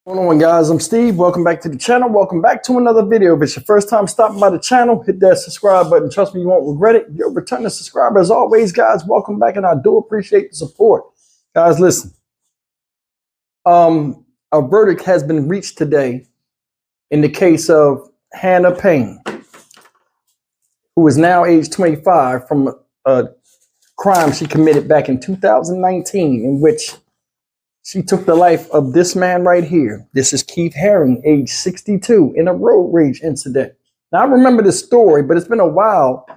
What's going on, guys? I'm Steve. Welcome back to the channel. Welcome back to another video. If it's your first time stopping by the channel, hit that subscribe button. Trust me, you won't regret it. You're a returning subscriber. As always, guys, welcome back, and I do appreciate the support. Guys, listen. A verdict has been reached today in the case of Hannah Payne, who is now age 25 from a crime she committed back in 2019, in which she took the life of this man right here. This is Keith Haring, age 62, in a road rage incident. Now, I remember this story, but it's been a while,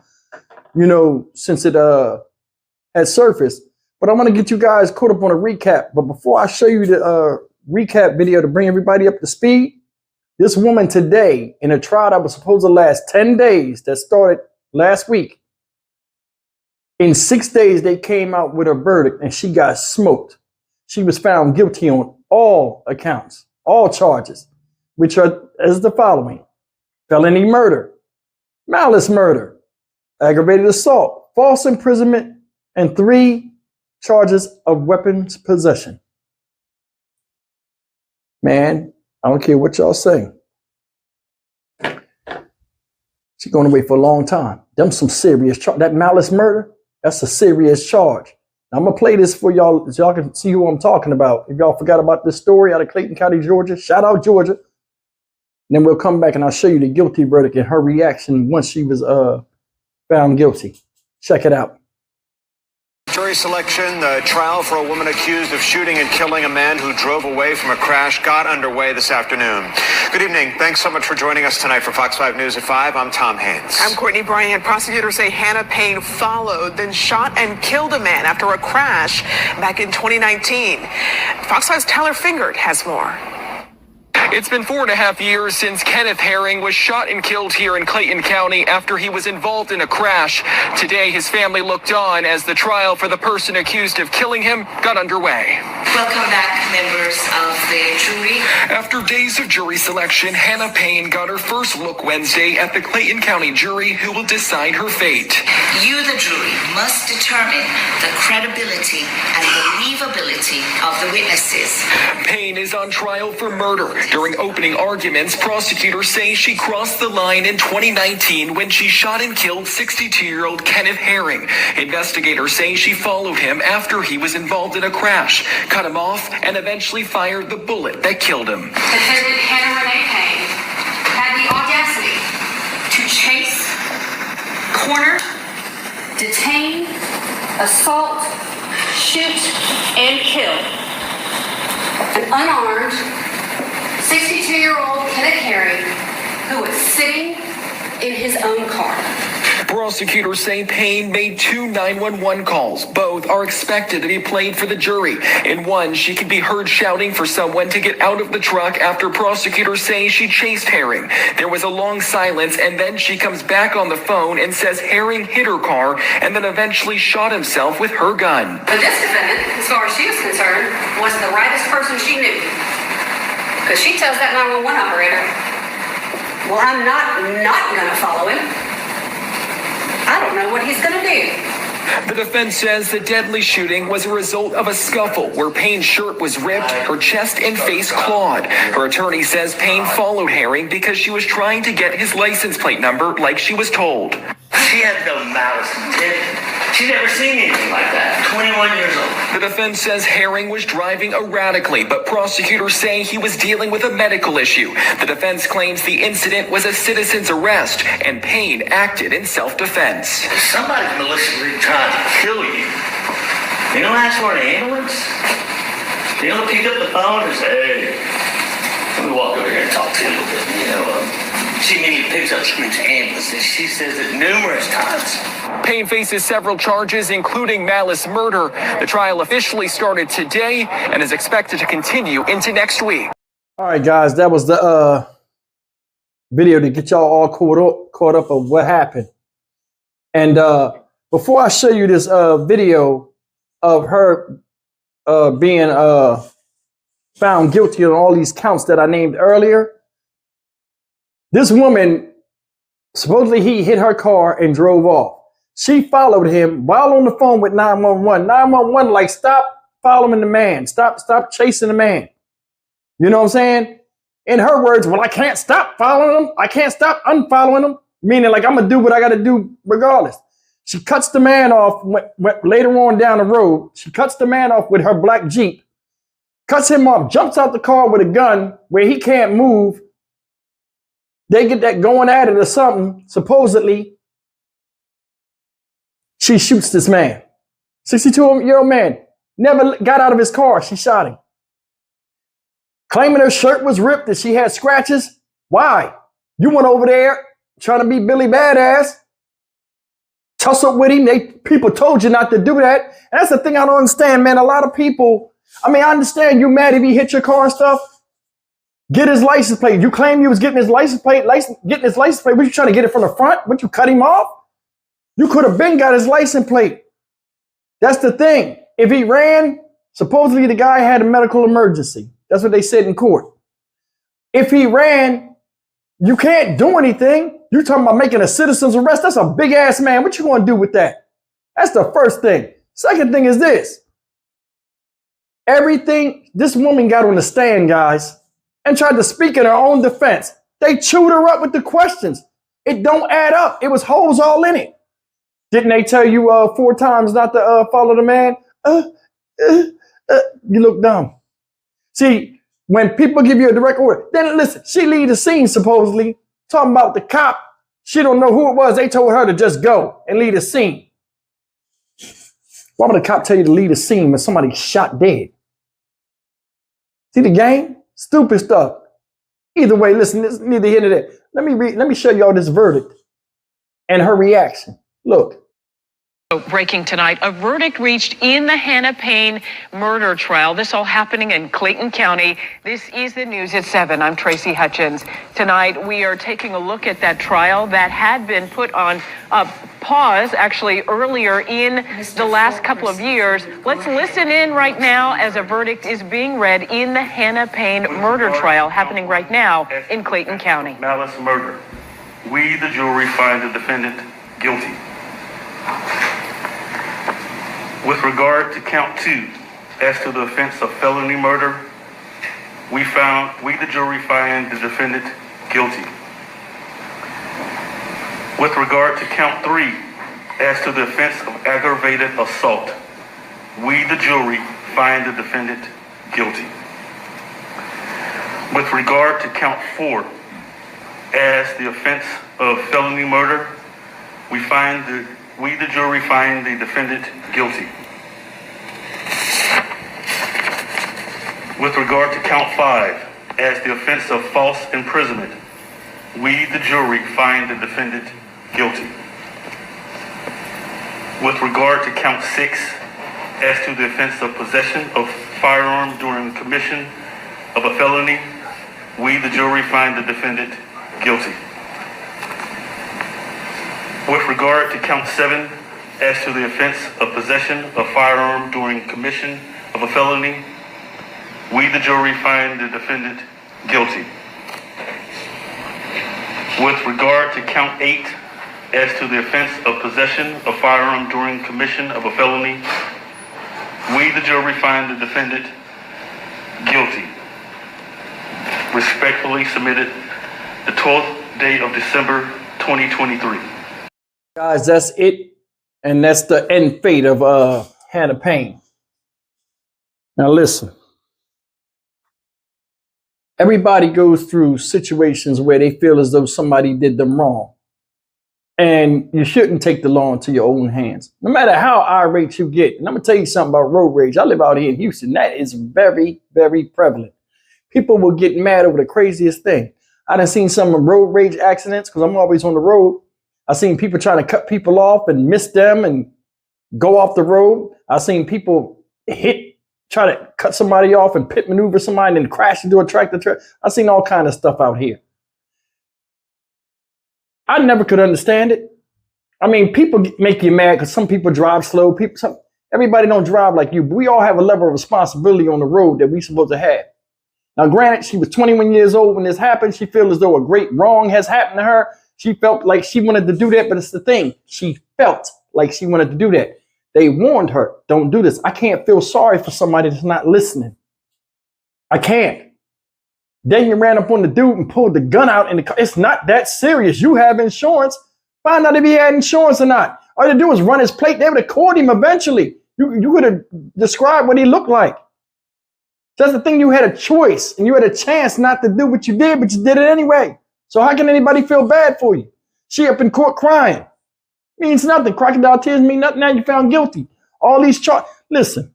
since it had surfaced. But I want to get you guys caught up on a recap. But before I show you the recap video to bring everybody up to speed, this woman today, in a trial that was supposed to last 10 days, that started last week, in 6 days, they came out with a verdict, and she got smoked. She was found guilty on all accounts, all charges, which are as the following: felony murder, malice murder, aggravated assault, false imprisonment, and 3 charges of weapons possession. Man, I don't care what y'all say. She's going away for a long time. Them some serious charge. That malice murder, that's a serious charge. I'm going to play this for y'all so y'all can see who I'm talking about. If y'all forgot about this story out of Clayton County, Georgia, shout out Georgia. And then we'll come back and I'll show you the guilty verdict and her reaction once she was found guilty. Check it out. Jury selection, the trial for a woman accused of shooting and killing a man who drove away from a crash got underway this afternoon. Good evening. Thanks so much for joining us tonight for Fox 5 News at 5. I'm Tom Haynes. I'm Courtney Bryant. Prosecutors say Hannah Payne followed, then shot and killed a man after a crash back in 2019. Fox 5's Tyler Fingert has more. It's been 4.5 years since Kenneth Haring was shot and killed here in Clayton County after he was involved in a crash. Today, his family looked on as the trial for the person accused of killing him got underway. Welcome back, members of the jury. After days of jury selection, Hannah Payne got her first look Wednesday at the Clayton County jury who will decide her fate. You, the jury, must determine the credibility and believability of the witnesses. Payne is on trial for murder. During opening arguments, prosecutors say she crossed the line in 2019 when she shot and killed 62-year-old Kenneth Haring. Investigators say she followed him after he was involved in a crash, cut him off, and eventually fired the bullet that killed him. Defendant Hannah Renee Payne had the audacity to chase, corner, detain, assault, shoot, and kill an unarmed 62-year-old Kenneth Haring, who was sitting in his own car. Prosecutors say Payne made 2 911 calls. Both are expected to be played for the jury. In one, she can be heard shouting for someone to get out of the truck after prosecutors say she chased Haring. There was a long silence, and then she comes back on the phone and says Haring hit her car and then eventually shot himself with her gun. But this defendant, as far as she was concerned, was the rightest person she knew. Because she tells that 911 operator, well, I'm not going to follow him. I don't know what he's going to do. The defense says the deadly shooting was a result of a scuffle where Payne's shirt was ripped, her chest and face clawed. Her attorney says Payne followed Haring because she was trying to get his license plate number like she was told. She had no malice intent. She's never seen anything like that. 21 years old. The defense says Haring was driving erratically, but prosecutors say he was dealing with a medical issue. The defense claims the incident was a citizen's arrest, and Payne acted in self-defense. If somebody's maliciously trying to kill you, you don't ask for an ambulance? You don't pick up the phone and say, hey, let me walk over here and talk to you a little bit, She immediately picks up screams ambulance, and she says it numerous times. Payne faces several charges, including malice murder. The trial officially started today and is expected to continue into next week. All right, guys, that was the video to get y'all all caught up of what happened. And before I show you this video of her being found guilty on all these counts that I named earlier, this woman, supposedly he hit her car and drove off. She followed him while on the phone with 911. 911, like, stop following the man. Stop chasing the man. You know what I'm saying? In her words, well, I can't stop following them. I can't stop unfollowing them. Meaning like I'm going to do what I got to do regardless. She cuts the man off later on down the road. She cuts the man off with her black Jeep. Cuts him off, jumps out the car with a gun where he can't move. They get that going at it or something. Supposedly, she shoots this man. 62-year-old man. Never got out of his car. She shot him. Claiming her shirt was ripped, that she had scratches. Why? You went over there trying to be Billy Badass. Tussle with him. People told you not to do that. And that's the thing I don't understand, man. A lot of people, I understand you mad if he hit your car and stuff. Get his license plate. You claim you was getting his license plate. What you trying to get it from the front? What, you cut him off? You could have been got his license plate. That's the thing. If he ran, supposedly the guy had a medical emergency. That's what they said in court. If he ran, you can't do anything. You talking about making a citizen's arrest? That's a big ass man. What you going to do with that? That's the first thing. Second thing is this. Everything, this woman got on the stand, guys, and tried to speak in her own defense. They chewed her up with the questions. It don't add up. It was holes all in it. Didn't they tell you 4 times not to follow the man? You look dumb. See, when people give you a direct order, then listen, she leave the scene supposedly, talking about the cop. She don't know who it was. They told her to just go and leave the scene. Why would a cop tell you to leave the scene when somebody's shot dead? See the game? Stupid stuff. Either way, listen, this neither here nor there. Let me show y'all this verdict and her reaction. Look. Breaking tonight, a verdict reached in the Hannah Payne murder trial. This all happening in Clayton County. This is the news at 7. I'm Tracy Hutchins. Tonight, we are taking a look at that trial that had been put on pause, actually, earlier in the last couple of years. Let's listen in right now as a verdict is being read in the Hannah Payne murder trial happening right now in Clayton County. Malice murder. We, the jury, find the defendant guilty. With regard to count 2, as to the offense of felony murder, we, the jury, find the defendant guilty. With regard to count 3, as to the offense of aggravated assault, we, the jury, find the defendant guilty. With regard to count 4, as the offense of felony murder, we, the jury, find the defendant guilty. With regard to count 5, as the offense of false imprisonment, we, the jury, find the defendant guilty. With regard to count 6, as to the offense of possession of firearm during commission of a felony, we, the jury, find the defendant guilty. With regard to count 7, as to the offense of possession of firearm during commission of a felony, we, the jury, find the defendant guilty. With regard to count 8, as to the offense of possession of firearm during commission of a felony, we, the jury, find the defendant guilty. Respectfully submitted, the 12th day of December, 2023. Guys, that's it. And that's the end fate of Hannah Payne. Now listen. Everybody goes through situations where they feel as though somebody did them wrong. And you shouldn't take the law into your own hands. No matter how irate you get. And I'm going to tell you something about road rage. I live out here in Houston. That is very, very prevalent. People will get mad over the craziest thing. I done seen some road rage accidents because I'm always on the road. I seen people trying to cut people off and miss them and go off the road. I seen people try to cut somebody off and pit maneuver somebody and then crash into a tractor. I seen all kind of stuff out here. I never could understand it. I mean, people make you mad because some people drive slow. Everybody don't drive like you, but we all have a level of responsibility on the road that we supposed to have. Now, granted, she was 21 years old when this happened. She feels as though a great wrong has happened to her. She felt like she wanted to do that, but it's the thing. She felt like she wanted to do that. They warned her, don't do this. I can't feel sorry for somebody that's not listening. I can't. Then you ran up on the dude and pulled the gun out in the car. It's not that serious. You have insurance. Find out if he had insurance or not. All you do was run his plate. They would have caught him eventually. You could have described what he looked like. That's the thing. You had a choice and you had a chance not to do what you did, but you did it anyway. So how can anybody feel bad for you? She up in court crying. Means nothing. Crocodile tears mean nothing. Now you found guilty. All these charges. Listen.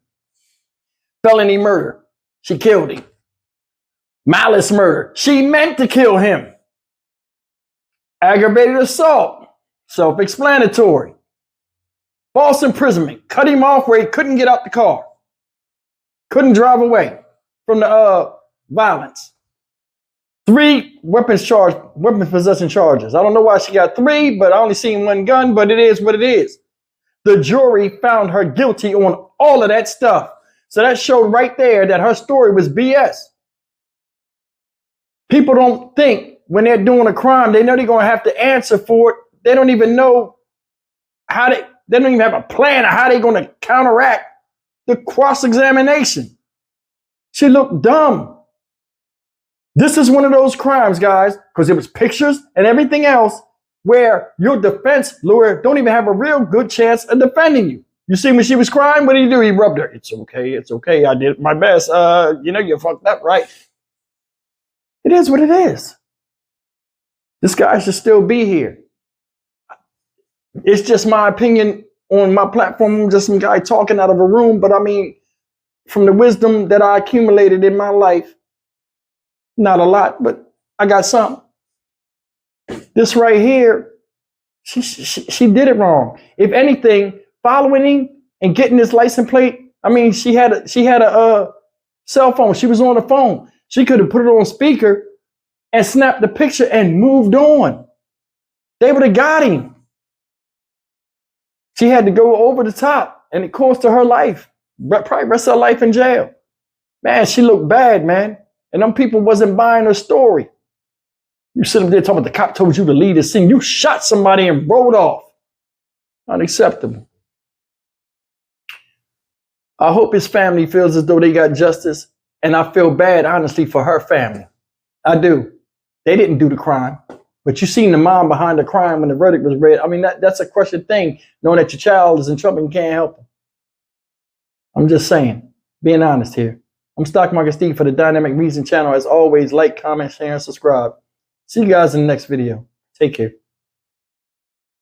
Felony murder. She killed him. Malice murder. She meant to kill him. Aggravated assault. Self-explanatory. False imprisonment. Cut him off where he couldn't get out the car. Couldn't drive away from the violence. 3 weapons possession charges. I don't know why she got 3, but I only seen 1 gun, but it is what it is. The jury found her guilty on all of that stuff. So that showed right there that her story was BS. People don't think when they're doing a crime, they know they're going to have to answer for it. They don't even know how they don't even have a plan of how they're going to counteract the cross-examination. She looked dumb. This is one of those crimes, guys, because it was pictures and everything else where your defense lawyer don't even have a real good chance of defending you. You see when she was crying, what did he do? He rubbed her. It's okay. It's okay. I did my best. You fucked up, right? It is what it is. This guy should still be here. It's just my opinion on my platform. I'm just some guy talking out of a room. But I mean, from the wisdom that I accumulated in my life, not a lot, but I got something. This right here, she did it wrong. If anything, following him and getting this license plate, I mean, she had a cell phone. She was on the phone. She could have put it on speaker and snapped the picture and moved on. They would have got him. She had to go over the top, and it cost her life. Probably rest of her life in jail. Man, she looked bad, man. And them people wasn't buying her story. You sit up there talking about the cop told you to leave the scene. You shot somebody and rode off. Unacceptable. I hope his family feels as though they got justice. And I feel bad, honestly, for her family. I do. They didn't do the crime. But you seen the mom behind the crime when the verdict was read. I mean, that's a crushing thing, knowing that your child is in trouble and you can't help them. I'm just saying, being honest here. I'm Stock Market Steve for the Dynamic Reason channel. As always, like, comment, share, and subscribe. See you guys in the next video. Take care.